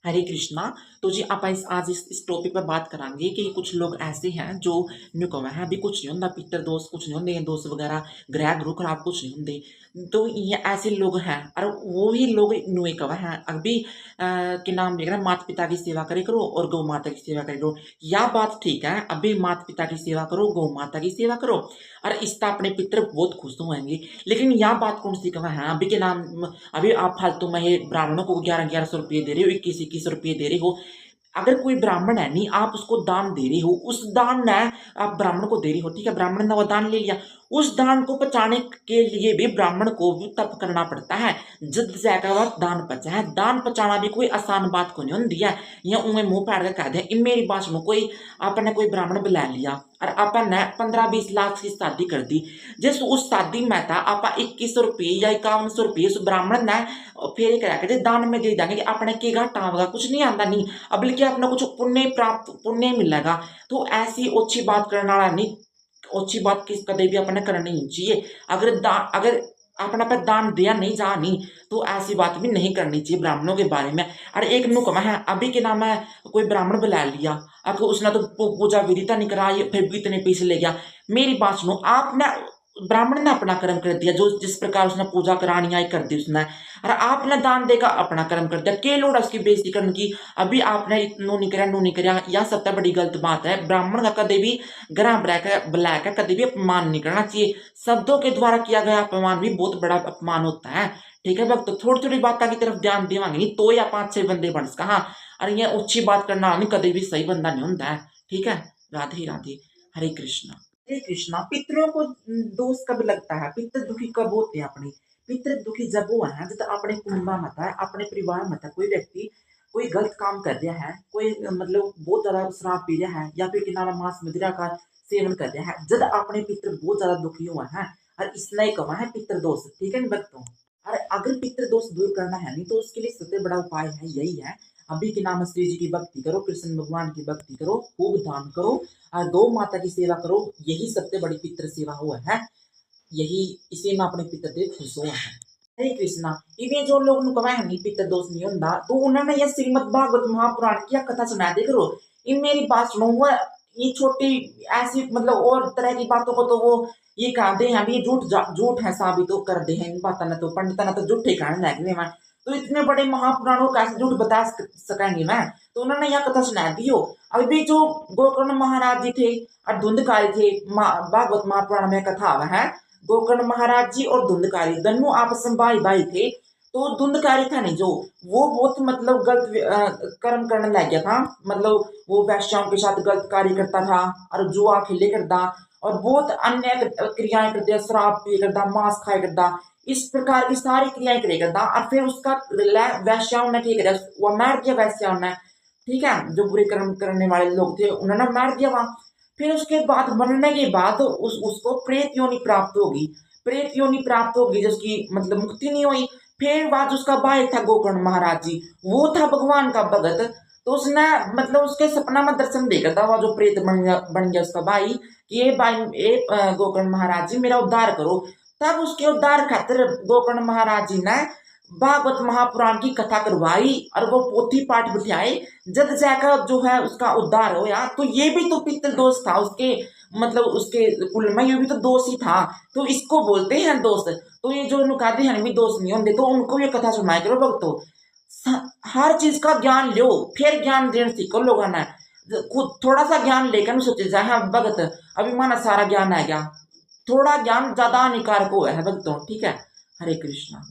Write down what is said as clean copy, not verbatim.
हरे कृष्णा। तो जी आप आज इस टॉपिक पर बात करांगे कि कुछ लोग ऐसे हैं जो न्यू कवा है अभी कुछ नहीं होंदा पितर दोस्त कुछ नहीं होंदे दोस्त वगैरह ग्रह गुरु खराब कुछ नहीं होंदे। तो ये ऐसे लोग हैं और वो ही लोग न्यू कवा है अभी के नाम लेकर माता पिता की सेवा करे करो और गौ माता की सेवा करे करो। यह बात ठीक है, अभी माता पिता की सेवा करो गौ माता की सेवा करो और इसका अपने पितर बहुत खुश होंगे। लेकिन यह बात कौन सी कवा है अभी के नाम अभी आप फालतू में ये ब्राह्मणों को 1100 1100 रुपये दे रहे हो, 21 21 रुपये दे रहे हो। अगर कोई ब्राह्मण है नहीं आप उसको दान दे रहे हो, उस दान ने आप ब्राह्मण को दे रही हो, ठीक है, ब्राह्मण ने वो दान ले लिया। उस दान को पचाने के लिए भी ब्राह्मण को भी तप करना पड़ता है। जद जाकर वह दान पचा है, दान पचाना भी कोई आसान बात को नहीं होती है। या उन्हें मुंह फाड़ के कह दे मेरी बात सुनो, कोई आपने कोई ब्राह्मण बुला लिया और आपने 15 20 लाख की शादी कर दी। जिस उस शादी में था आप 21 रुपये या 51 रुपये उस ब्राह्मण ने फेरे करा के दान में दे देंगे कि अपने के घाटा होगा, कुछ नहीं आता नहीं, अब बल्कि अपना कुछ पुण्य प्राप्त पुण्य मिलेगा। तो ऐसी ओछी बात करने वाला नहीं, ओछी बात किस कदे भी अपने करनी नहीं चाहिए। अगर अपना पे दान दिया नहीं जा नहीं तो ऐसी बात भी नहीं करनी चाहिए ब्राह्मणों के बारे में। और एक नुकमा है अभी के नाम है कोई ब्राह्मण बुला लिया, अब उसने तो पूजा विधिता नहीं कराई फिर भी इतने पैसे ले गया। मेरी बात सुनो, आपने ब्राह्मण ने अपना कर्म कर दिया, जो जिस प्रकार उसने पूजा करानी आई कर दी उसने, और आपने दान देकर अपना कर्म कर दिया। के लोड़ उसकी बेइज्जती करने की, अभी आपने नू नहीं करा, यह सबसे बड़ी गलत बात है। ब्राह्मण का कभी भी ग्रह बुला कर कभी भी अपमान नहीं करना चाहिए। शब्दों के द्वारा किया गया अपमान भी बहुत बड़ा अपमान होता है। ठीक है भक्त, थोड़ी थोड़ी बातों की तरफ ध्यान देवांगे नहीं तो या 5 6 बंदे बन सका। हाँ, और ये अच्छी बात करना नहीं कभी भी सही बंदा नहीं होता है। ठीक है, राधे राधे, हरे कृष्णा। हरे कृष्णा। पितरों को दोष कब लगता है, पितर दुखी कब होते हैं अपने, पितर दुखी जब वो है जब अपने कुटुंबा मत है, अपने परिवार मत है, कोई व्यक्ति कोई गलत काम कर रहा है, कोई मतलब बहुत ज्यादा शराब पी रहा है या फिर किनारा मांस मदिरा का सेवन कर रहा है, जब अपने पितर बहुत ज्यादा दुखी हुआ है और इसने कहा है पितर दोष। ठीक है भक्तों, और अगर पितर दोष दूर करना है नहीं तो उसके लिए सबसे बड़ा उपाय है यही है, अभी के नाम श्री जी की भक्ति करो, कृष्ण भगवान की भक्ति करो, खूब दान करो और गौ माता की सेवा करो। यही सबसे बड़ी पितृ सेवा हुआ है, यही इसी में अपने पितर देव खुश हुआ है। हरे कृष्णा। इवे जो लोग नहीं पितर दोष नहीं होता तो उन्होंने यह श्रीमद भागवत महापुराण की कथा सुना दे करो। इन मेरी बात सुनो, वो ये छोटी ऐसी मतलब और तरह की बातों को तो वो ये कहते हैं अभी झूठ है साबित तो कर दे हैं इन बातों ने, तो पंडित ने तो झूठे कहने लगे मैं, तो इतने बड़े महापुराणों का ऐसे झूठ बता सकेंगे मैं, तो उन्होंने यह कथा सुना दी हो। अभी जो गोकर्ण महाराज जी थे और धुंधकारी थे, भागवत महापुराण में कथा है, गोकर्ण महाराज जी और धुंधकारी दोनों आपस में भाई भाई थे। तो धुंधकारी था नहीं जो, वो बहुत मतलब गलत कर्म करने लग गया था, मतलब वो वैश्याओं के साथ गलत कार्य करता था और जुआ खेले करता और बहुत अन्य क्रियाएं करते, शराब पिए करता, मांस खाए करता, इस प्रकार की सारी क्रियाएं करे करता। और फिर उसका वैश्याओं ने क्या किया, वो मार दिया वैश्याओं ने। ठीक है, जो बुरे कर्म करने वाले लोग थे उन्होंने मार दिया वहां। फिर उसके बाद मरने के बाद उसको प्रेत योनि प्राप्त होगी, प्रेत योनि प्राप्त होगी जिसकी मतलब मुक्ति नहीं हुई। फिर बाद उसका भाई था गोकर्ण महाराज जी, वो था भगवान का भगत, तो उसने मतलब उसके सपना में दर्शन देखा था वो जो प्रेत बन गया उसका भाई कि ये भाई गोकर्ण महाराज जी मेरा उद्धार करो। तब उसके उद्धार खातिर गोकर्ण महाराज जी ने भागवत महापुराण की कथा करवाई और वो पोथी पाठ बिठाए, जब जाकर जो है उसका उद्धार हो यार। तो ये भी तो पितृ दोष था उसके, मतलब उसके कुल में ये भी तो दोष ही था, तो इसको बोलते हैं दोष। तो ये जो नुकाते हैं भी दोष नहीं होंगे, तो उनको ये कथा सुनाया करो भक्तों, हर चीज का ज्ञान लो फिर ज्ञान देना सीखो लोगों ने। खुद थोड़ा सा ज्ञान लेकर सोचे जाए हाँ भगत अभी माना सारा ज्ञान आ गया, थोड़ा ज्ञान ज्यादा हानिकारक हुआ है भक्तों। ठीक है, हरे कृष्णा।